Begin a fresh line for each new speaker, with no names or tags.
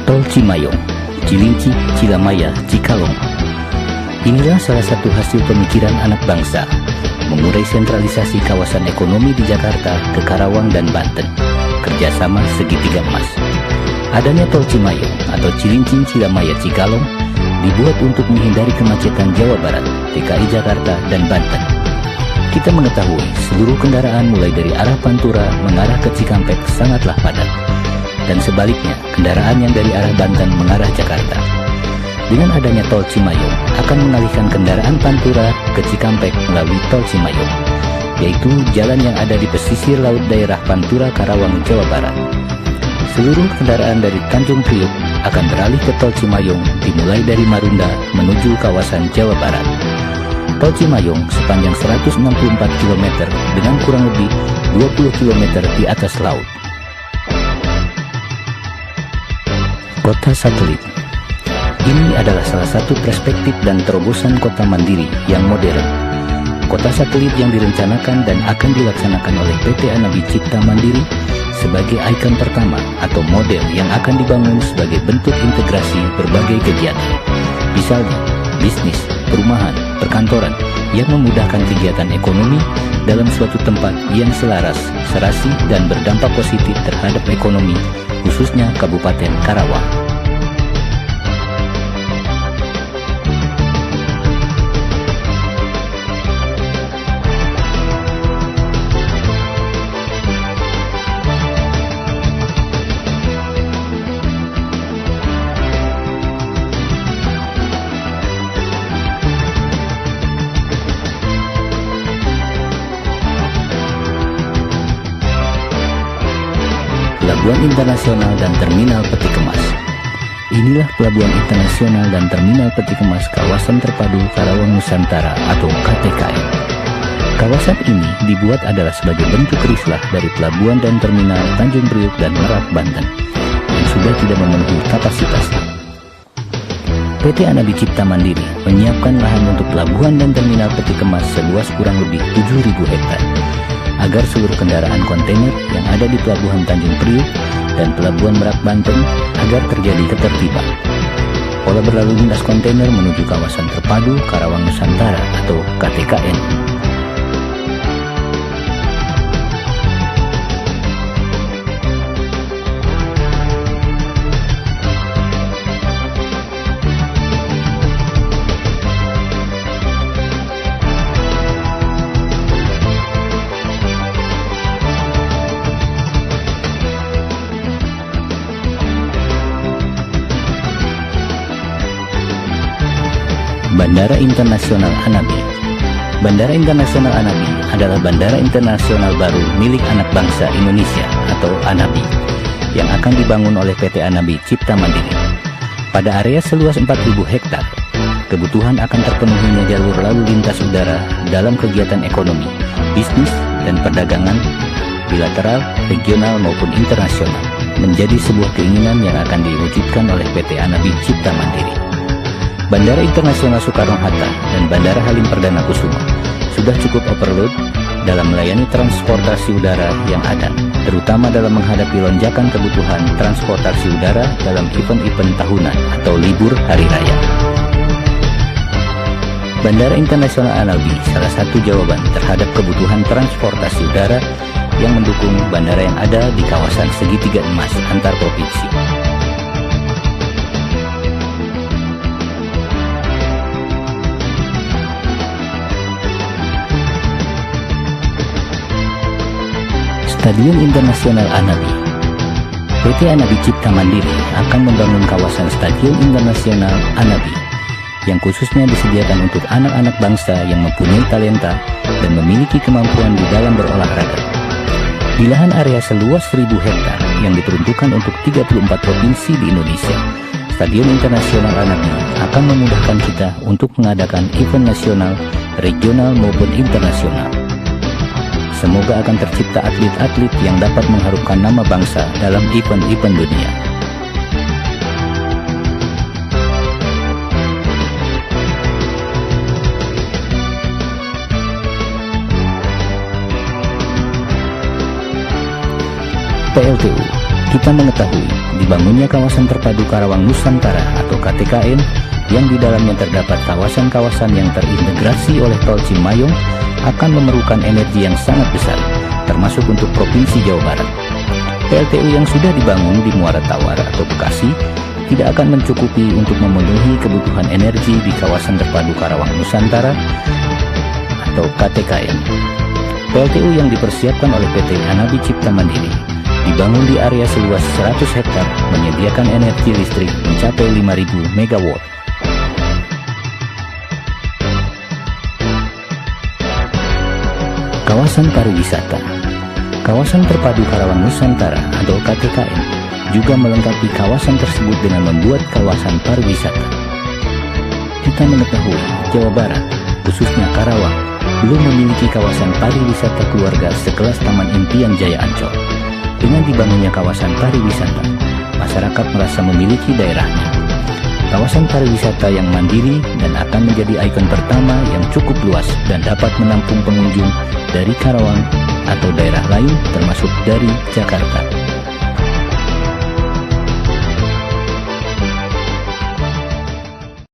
Tol Cimayong, Cilinci, Cilamaya, Cikalong. Inilah salah satu hasil pemikiran anak bangsa, mengurai sentralisasi kawasan ekonomi di Jakarta ke Karawang dan Banten, kerjasama segitiga emas. Adanya Tol Cimayong atau Cilinci, Cilamaya, Cikalong dibuat untuk menghindari kemacetan Jawa Barat, DKI Jakarta, dan Banten. Kita mengetahui seluruh kendaraan mulai dari arah Pantura mengarah ke Cikampek sangatlah padat, dan sebaliknya kendaraan yang dari arah Banten mengarah Jakarta. Dengan adanya Tol Cimayong akan mengalihkan kendaraan Pantura ke Cikampek melalui Tol Cimayong, yaitu jalan yang ada di pesisir laut daerah Pantura, Karawang, Jawa Barat. Seluruh kendaraan dari Tanjung Priuk akan beralih ke Tol Cimayong dimulai dari Marunda menuju kawasan Jawa Barat. Tol Cimayong sepanjang 164 km dengan kurang lebih 20 km di atas laut. Kota satelit. Ini adalah salah satu perspektif dan terobosan kota mandiri yang modern. Kota satelit yang direncanakan dan akan dilaksanakan oleh PT Anabi Cipta Mandiri sebagai ikon pertama atau model yang akan dibangun sebagai bentuk integrasi berbagai kegiatan. Misalnya, bisnis, perumahan, perkantoran yang memudahkan kegiatan ekonomi dalam suatu tempat yang selaras, serasi, dan berdampak positif terhadap ekonomi, khususnya Kabupaten Karawang. Pelabuhan Internasional dan Terminal Peti Kemas. Inilah Pelabuhan Internasional dan Terminal Peti Kemas Kawasan Terpadu Karawang Nusantara atau KTKN. Kawasan ini dibuat adalah sebagai bentuk rislah dari pelabuhan dan terminal Tanjung Priuk dan Merak, Banten yang sudah tidak memenuhi kapasitasnya. PT Anabi Cipta Mandiri menyiapkan lahan untuk pelabuhan dan terminal peti kemas seluas kurang lebih 7.000 hektar agar seluruh kendaraan kontainer yang ada di Pelabuhan Tanjung Priuk dan Pelabuhan Merak, Banten agar terjadi ketertiban. Pola berlalu lintas kontainer menuju kawasan terpadu Karawang Nusantara atau KTKN. Bandara Internasional Anabi. Bandara Internasional Anabi adalah bandara internasional baru milik anak bangsa Indonesia atau Anabi yang akan dibangun oleh PT Anabi Cipta Mandiri. Pada area seluas 4.000 hektar, kebutuhan akan terpenuhinya jalur lalu lintas udara dalam kegiatan ekonomi, bisnis, dan perdagangan bilateral, regional maupun internasional menjadi sebuah keinginan yang akan diwujudkan oleh PT Anabi Cipta Mandiri. Bandara Internasional Soekarno-Hatta dan Bandara Halim Perdana Kusuma sudah cukup overload dalam melayani transportasi udara yang ada, terutama dalam menghadapi lonjakan kebutuhan transportasi udara dalam event-event tahunan atau libur hari raya. Bandara Internasional Anabi salah satu jawaban terhadap kebutuhan transportasi udara yang mendukung bandara yang ada di kawasan segitiga emas antar provinsi. Stadion Internasional Anabi. PT Anabi Cipta Mandiri akan membangun kawasan Stadion Internasional Anabi yang khususnya disediakan untuk anak-anak bangsa yang mempunyai talenta dan memiliki kemampuan di dalam berolahraga. Di lahan area seluas 1.000 hektar yang diperuntukkan untuk 34 provinsi di Indonesia, Stadion Internasional Anabi akan memudahkan kita untuk mengadakan event nasional, regional maupun internasional. Semoga akan tercipta atlet-atlet yang dapat mengharumkan nama bangsa dalam event-event dunia. PLTU, kita mengetahui dibangunnya kawasan terpadu Karawang Nusantara atau KTKN yang di dalamnya terdapat kawasan-kawasan yang terintegrasi oleh tol Cimayong akan memerlukan energi yang sangat besar, termasuk untuk Provinsi Jawa Barat. PLTU yang sudah dibangun di Muara Tawar atau Bekasi tidak akan mencukupi untuk memenuhi kebutuhan energi di kawasan terpadu Karawang Nusantara atau KTKN. PLTU yang dipersiapkan oleh PT Hanabi Cipta Mandiri dibangun di area seluas 100 hektar menyediakan energi listrik mencapai 5.000 MW. Kawasan pariwisata. Kawasan terpadu Karawang Nusantara atau KTKN juga melengkapi kawasan tersebut dengan membuat kawasan pariwisata. Kita mengetahui Jawa Barat, khususnya Karawang, belum memiliki kawasan pariwisata keluarga sekelas Taman Impian Jaya Ancol. Dengan dibangunnya kawasan pariwisata, masyarakat merasa memiliki daerahnya. Kawasan pariwisata yang mandiri dan akan menjadi ikon pertama yang cukup luas dan dapat menampung pengunjung dari Karawang atau daerah lain termasuk dari Jakarta.